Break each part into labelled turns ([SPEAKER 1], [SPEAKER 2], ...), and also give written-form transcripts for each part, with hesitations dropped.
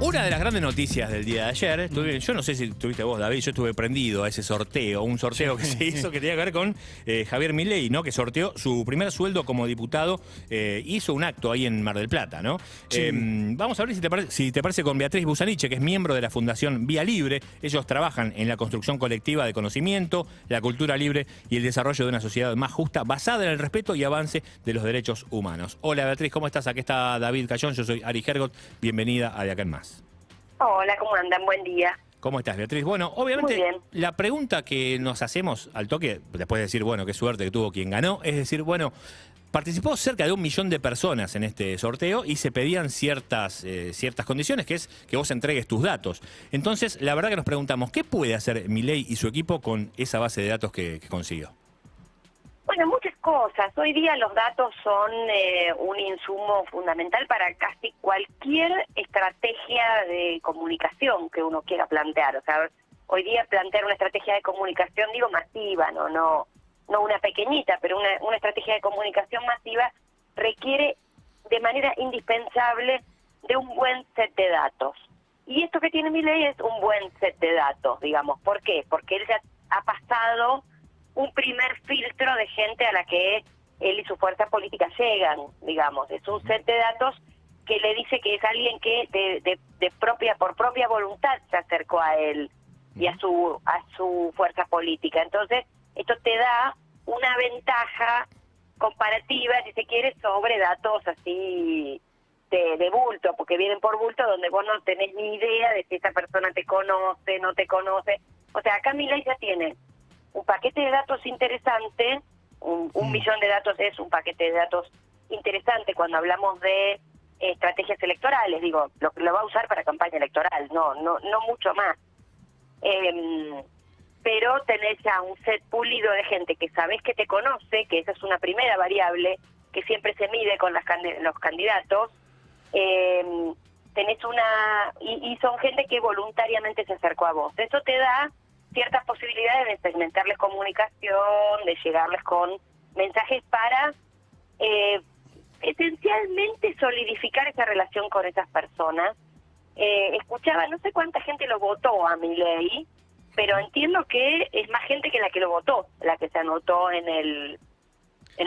[SPEAKER 1] Una de las grandes noticias del día de ayer, yo no sé si tuviste vos, David, yo estuve prendido a ese sorteo, un sorteo que se hizo que tenía que ver con Javier Milei, ¿no? Que sorteó su primer sueldo como diputado, hizo un acto ahí en Mar del Plata, ¿no?
[SPEAKER 2] Sí.
[SPEAKER 1] Vamos a ver si te parece con Beatriz Busaniche, que es miembro de la Fundación Vía Libre. Ellos trabajan en la construcción colectiva de conocimiento, la cultura libre y el desarrollo de una sociedad más justa, basada en el respeto y avance de los derechos humanos. Hola Beatriz, ¿cómo estás? Aquí está David Cayón, yo soy Ari Hergot, bienvenida a De Acá en Más.
[SPEAKER 3] Hola, ¿cómo andan? Buen día.
[SPEAKER 1] ¿Cómo estás, Beatriz? Bueno, obviamente,
[SPEAKER 3] Muy bien.
[SPEAKER 1] la pregunta que nos hacemos al toque, después de decir, bueno, qué suerte que tuvo quien ganó, es decir, bueno, participó cerca de 1 millón de personas en este sorteo y se pedían ciertas condiciones, que es que vos entregues tus datos. Entonces, la verdad que nos preguntamos, ¿qué puede hacer Milei y su equipo con esa base de datos que consiguió?
[SPEAKER 3] Bueno, muchas cosas. Hoy día los datos son un insumo fundamental para casi cualquier estrategia de comunicación que uno quiera plantear. O sea, hoy día plantear una estrategia de comunicación, digo, masiva, no una pequeñita, pero una estrategia de comunicación masiva requiere de manera indispensable de un buen set de datos. Y esto que tiene Milei es un buen set de datos, digamos. ¿Por qué? Porque él ya ha pasado un primer filtro de gente a la que él y su fuerza política llegan, digamos. Es un set de datos que le dice que es alguien que por propia voluntad se acercó a él y a su fuerza política. Entonces, esto te da una ventaja comparativa, si se quiere, sobre datos así de bulto, porque vienen por bulto donde vos no tenés ni idea de si esa persona te conoce, no te conoce. O sea, acá Milei ya tiene un paquete de datos interesante, un millón de datos es un paquete de datos interesante cuando hablamos de estrategias electorales, digo, lo va a usar para campaña electoral, no mucho más. Pero tenés ya un set pulido de gente que sabés que te conoce, que esa es una primera variable que siempre se mide con los candidatos. Tenés y son gente que voluntariamente se acercó a vos. Eso te da ciertas posibilidades de segmentarles comunicación, de llegarles con mensajes para esencialmente solidificar esa relación con esas personas. Escuchaba, no sé cuánta gente lo votó a Milei, pero entiendo que es más gente que la que lo votó, la que se anotó en el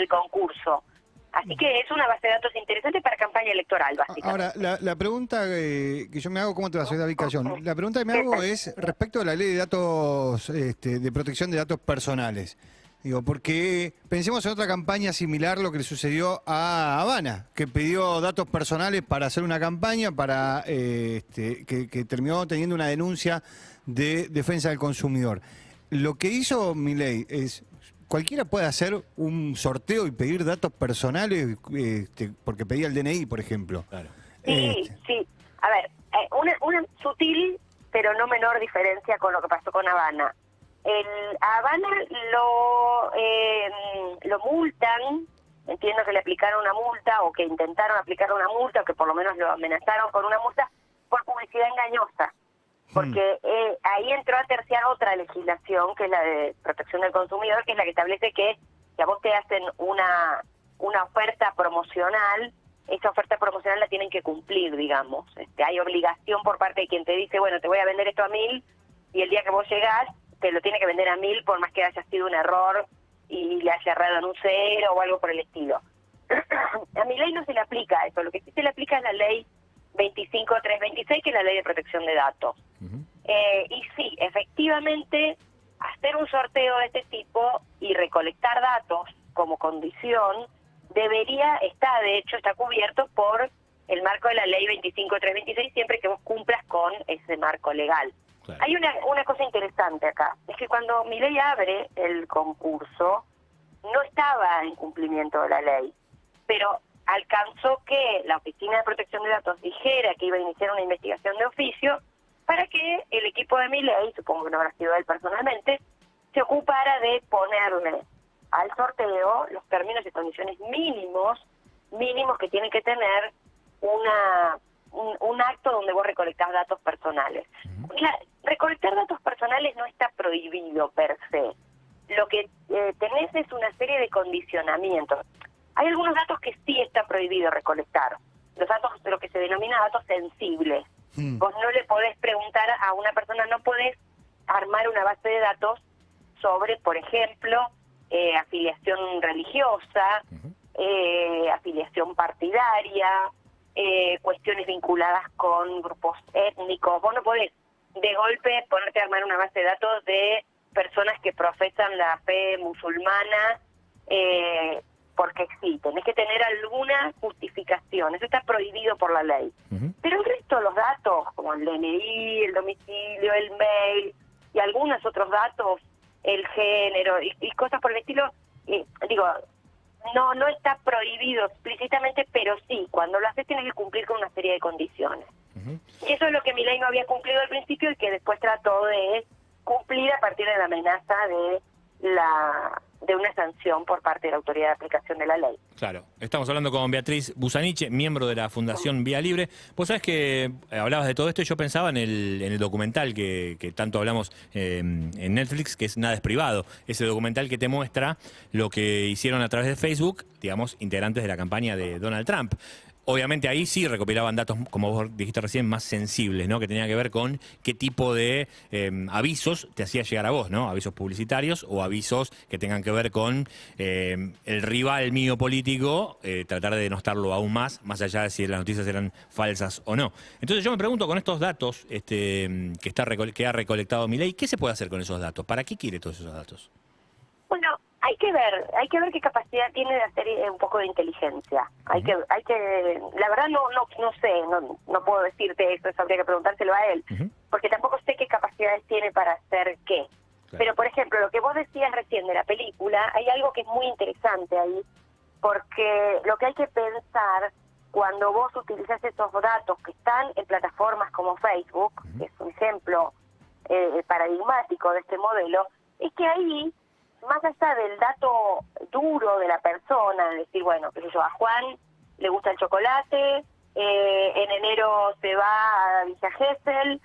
[SPEAKER 3] concurso. Así que es una base de datos interesante para campaña electoral, básicamente.
[SPEAKER 2] Ahora, la pregunta que yo me hago, ¿cómo te va? Soy David Cayón. La pregunta que me hago es respecto a la ley de datos, de protección de datos personales. Digo, porque pensemos en otra campaña similar, lo que le sucedió a Habana, que pidió datos personales para hacer una campaña que terminó teniendo una denuncia de defensa del consumidor. Lo que hizo Milei es: cualquiera puede hacer un sorteo y pedir datos personales, porque pedía el DNI, por ejemplo.
[SPEAKER 1] Claro.
[SPEAKER 3] Sí. A ver, una sutil pero no menor diferencia con lo que pasó con Habana. A Habana lo multan, entiendo que le aplicaron una multa, o que intentaron aplicar una multa, o que por lo menos lo amenazaron con una multa, por publicidad engañosa. Porque ahí entró a terciar otra legislación, que es la de protección del consumidor, que es la que establece que si a vos te hacen una oferta promocional, esa oferta promocional la tienen que cumplir, digamos. Hay obligación por parte de quien te dice, bueno, te voy a vender esto a 1.000, y el día que vos llegás, te lo tiene que vender a 1.000, por más que haya sido un error y le haya errado en un 0 o algo por el estilo. A Milei no se le aplica eso, lo que sí se le aplica es la ley 25326, que es la ley de protección de datos. Y sí, efectivamente, hacer un sorteo de este tipo y recolectar datos como condición de hecho está cubierto por el marco de la ley 25326, siempre que vos cumplas con ese marco legal. Claro. Hay una cosa interesante acá, es que cuando Milei abre el concurso, no estaba en cumplimiento de la ley, pero alcanzó que la Oficina de Protección de Datos dijera que iba a iniciar una investigación de oficio para que el equipo de Milei, supongo que no habrá sido él personalmente, se ocupara de ponerle al sorteo los términos y condiciones mínimos que tiene que tener un acto donde vos recolectás datos personales. Recolectar datos personales no está prohibido per se. Lo que tenés es una serie de condicionamientos. Hay algunos datos que sí está prohibido recolectar. Los datos, lo que se denomina datos sensibles. Vos no le podés preguntar a una persona, no podés armar una base de datos sobre, por ejemplo, afiliación religiosa, afiliación partidaria, cuestiones vinculadas con grupos étnicos. Vos no podés de golpe ponerte a armar una base de datos de personas que profesan la fe musulmana, porque sí, tenés que tener alguna justificación. Eso está prohibido por la ley. Pero el resto de los datos, como el DNI, el domicilio, el mail y algunos otros datos, el género y cosas por el estilo, no está prohibido explícitamente, pero sí, cuando lo haces tienes que cumplir con una serie de condiciones. Y eso es lo que Milei no había cumplido al principio y que después trató de cumplir a partir de la amenaza de una sanción por parte de la autoridad de aplicación de la ley.
[SPEAKER 1] Claro, estamos hablando con Beatriz Busaniche, miembro de la Fundación Vía Libre. Vos sabés que hablabas de todo esto y yo pensaba en el documental que tanto hablamos en Netflix, que es Nada es Privado. Ese documental que te muestra lo que hicieron a través de Facebook, digamos, integrantes de la campaña de Donald Trump. Obviamente ahí sí recopilaban datos, como vos dijiste recién, más sensibles, ¿no? Que tenía que ver con qué tipo de avisos te hacía llegar a vos, ¿no? Avisos publicitarios o avisos que tengan que ver con el rival mío político, tratar de denostarlo aún más allá de si las noticias eran falsas o no. Entonces yo me pregunto, con estos datos que ha recolectado Milei, ¿qué se puede hacer con esos datos? ¿Para qué quiere todos esos datos?
[SPEAKER 3] Bueno, hay que ver qué capacidad tiene de hacer un poco de inteligencia. Hay que, la verdad no sé, no puedo decirte eso habría que preguntárselo a él, porque tampoco sé qué capacidades tiene para hacer qué. Claro. Pero por ejemplo, lo que vos decías recién de la película, hay algo que es muy interesante ahí, porque lo que hay que pensar cuando vos utilizás esos datos que están en plataformas como Facebook, que es un ejemplo paradigmático de este modelo, es que ahí, más allá del dato duro de la persona, decir, bueno, qué sé yo, a Juan le gusta el chocolate, en enero se va a Villa Gesell,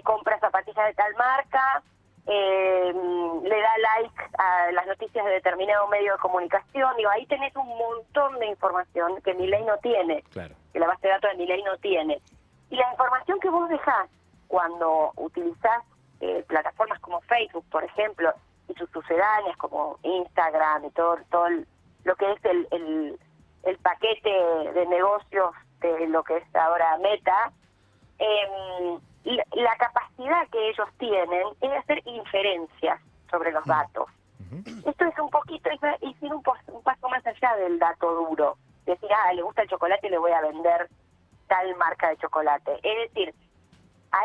[SPEAKER 3] compra zapatillas de tal marca, le da like a las noticias de determinado medio de comunicación, digo, ahí tenés un montón de información que Milei no tiene,
[SPEAKER 1] claro,
[SPEAKER 3] que la base de datos de Milei no tiene. Y la información que vos dejás cuando utilizás plataformas como Facebook, por ejemplo, y sus sucedáneas como Instagram y todo lo que es el paquete de negocios de lo que es ahora Meta, la capacidad que ellos tienen es de hacer inferencias sobre los datos. Esto es un poquito, es ir un paso más allá del dato duro. Decir, le gusta el chocolate y le voy a vender tal marca de chocolate. Es decir, a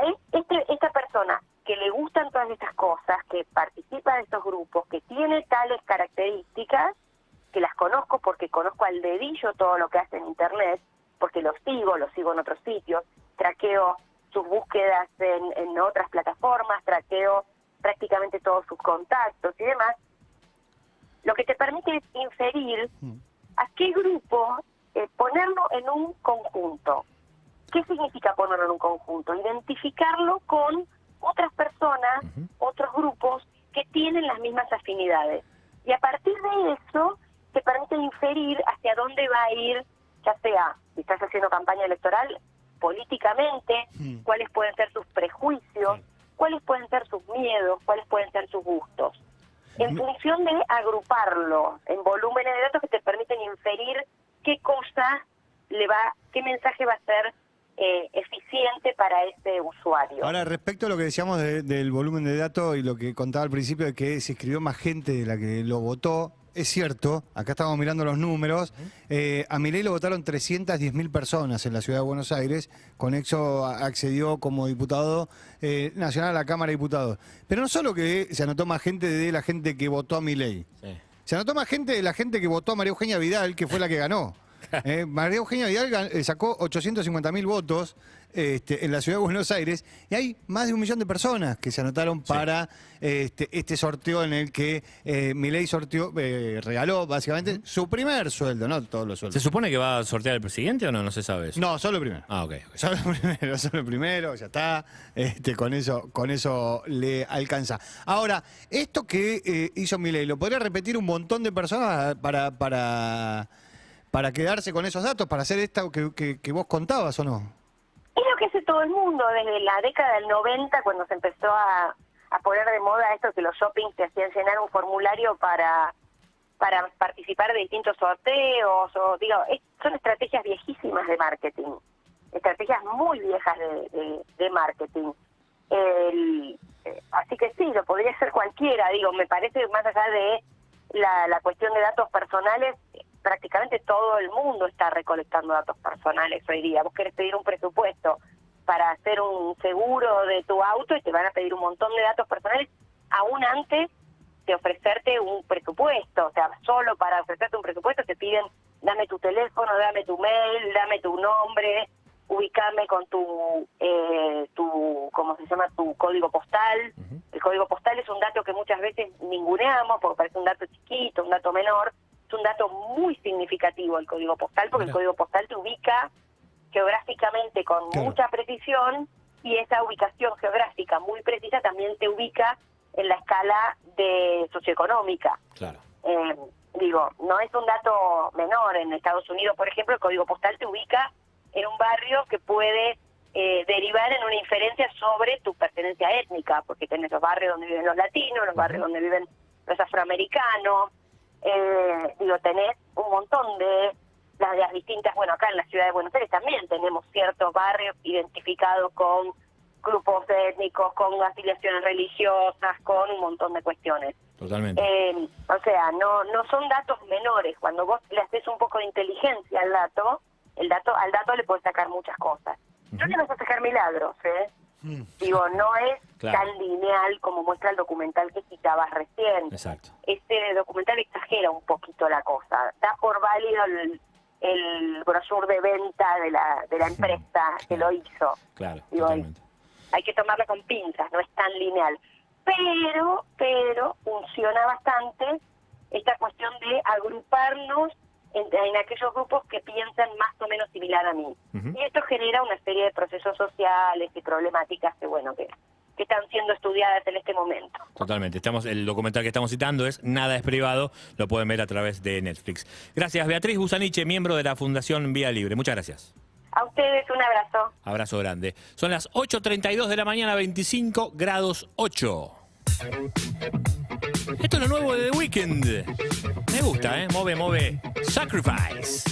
[SPEAKER 3] esta persona que le gustan todas estas cosas, que participa de estos grupos, que tiene tales características, que las conozco porque conozco al dedillo todo lo que hace en Internet, porque lo sigo en otros sitios, traqueo sus búsquedas en otras plataformas, traqueo prácticamente todos sus contactos y demás, lo que te permite es inferir a qué grupo ponerlo en un conjunto. ¿Qué significa ponerlo en un conjunto? Identificarlo con otras personas, otros grupos que tienen las mismas afinidades. Y a partir de eso te permite inferir hacia dónde va a ir, ya sea, si estás haciendo campaña electoral, políticamente, cuáles pueden ser sus prejuicios, cuáles pueden ser sus miedos, cuáles pueden ser sus gustos. En función de agruparlo en volúmenes de datos que te permiten inferir qué qué mensaje va a ser eficiente para ese usuario.
[SPEAKER 2] Ahora, respecto a lo que decíamos del volumen de datos y lo que contaba al principio de que se inscribió más gente de la que lo votó, es cierto, acá estamos mirando los números, a Milei lo votaron 310.000 personas en la ciudad de Buenos Aires, con eso accedió como diputado nacional a la Cámara de Diputados. Pero no solo que se anotó más gente de la gente que votó a Milei, se anotó más gente de la gente que votó a María Eugenia Vidal, que fue la que ganó. María Eugenia Vidal sacó 850.000 votos en la ciudad de Buenos Aires y hay más de 1 millón de personas que se anotaron para este sorteo en el que Milei regaló básicamente su primer sueldo, no todos los sueldos.
[SPEAKER 1] ¿Se supone que va a sortear el presidente o no? No se sabe eso.
[SPEAKER 2] No, solo el primero.
[SPEAKER 1] Ah, ok.
[SPEAKER 2] Solo el primero, ya está. Con eso le alcanza. Ahora, esto que hizo Milei, ¿lo podría repetir un montón de personas para quedarse con esos datos, para hacer esto que vos contabas o no?
[SPEAKER 3] Es lo que se todo el mundo, desde la década del 90, cuando se empezó a poner de moda esto que los shoppings te hacían llenar un formulario para participar de distintos sorteos, o digo, son estrategias viejísimas de marketing, estrategias muy viejas de marketing. Así que sí, lo podría hacer cualquiera, digo, me parece que más allá de la cuestión de datos personales, prácticamente todo el mundo está recolectando datos personales hoy día. Vos querés pedir un presupuesto para hacer un seguro de tu auto y te van a pedir un montón de datos personales, aún antes de ofrecerte un presupuesto. O sea, solo para ofrecerte un presupuesto te piden, dame tu teléfono, dame tu mail, dame tu nombre, ubicame con tu ¿cómo se llama? Tu código postal. Uh-huh. El código postal es un dato que muchas veces ninguneamos porque parece un dato chiquito, un dato menor. Es un dato muy significativo el código postal, porque el código postal te ubica geográficamente con mucha precisión, y esa ubicación geográfica muy precisa también te ubica en la escala de socioeconómica.
[SPEAKER 1] Claro.
[SPEAKER 3] Digo, no es un dato menor. En Estados Unidos, por ejemplo, el código postal te ubica en un barrio que puede derivar en una inferencia sobre tu pertenencia étnica, porque tenés los barrios donde viven los latinos, los barrios donde viven los afroamericanos, digo, tenés un montón de las distintas, bueno, acá en la ciudad de Buenos Aires también tenemos ciertos barrios identificados con grupos étnicos, con afiliaciones religiosas, con un montón de cuestiones.
[SPEAKER 1] Totalmente.
[SPEAKER 3] O sea, no son datos menores. Cuando vos le haces un poco de inteligencia al dato le podés sacar muchas cosas. Uh-huh. No te vas a sacar milagros, Digo, no es tan lineal como muestra el documental que citabas recién.
[SPEAKER 1] Exacto.
[SPEAKER 3] Este documental exagera un poquito la cosa. Da por válido el brochure de venta de la empresa que lo hizo.
[SPEAKER 1] Claro,
[SPEAKER 3] digo,
[SPEAKER 1] totalmente.
[SPEAKER 3] Hay que tomarla con pinzas, no es tan lineal. Pero funciona bastante esta cuestión de agruparnos en aquellos grupos que piensan más o menos similar a mí. Uh-huh. Y esto genera una serie de procesos sociales y problemáticas que están siendo estudiadas en este momento.
[SPEAKER 1] Totalmente. El documental que estamos citando es Nada es privado, lo pueden ver a través de Netflix. Gracias, Beatriz Busaniche, miembro de la Fundación Vía Libre. Muchas gracias.
[SPEAKER 3] A ustedes un abrazo.
[SPEAKER 1] Abrazo grande. Son las 8:32 de la mañana, 25 grados 8. Esto es lo nuevo de The Weeknd. Me gusta, Move. Sacrifice.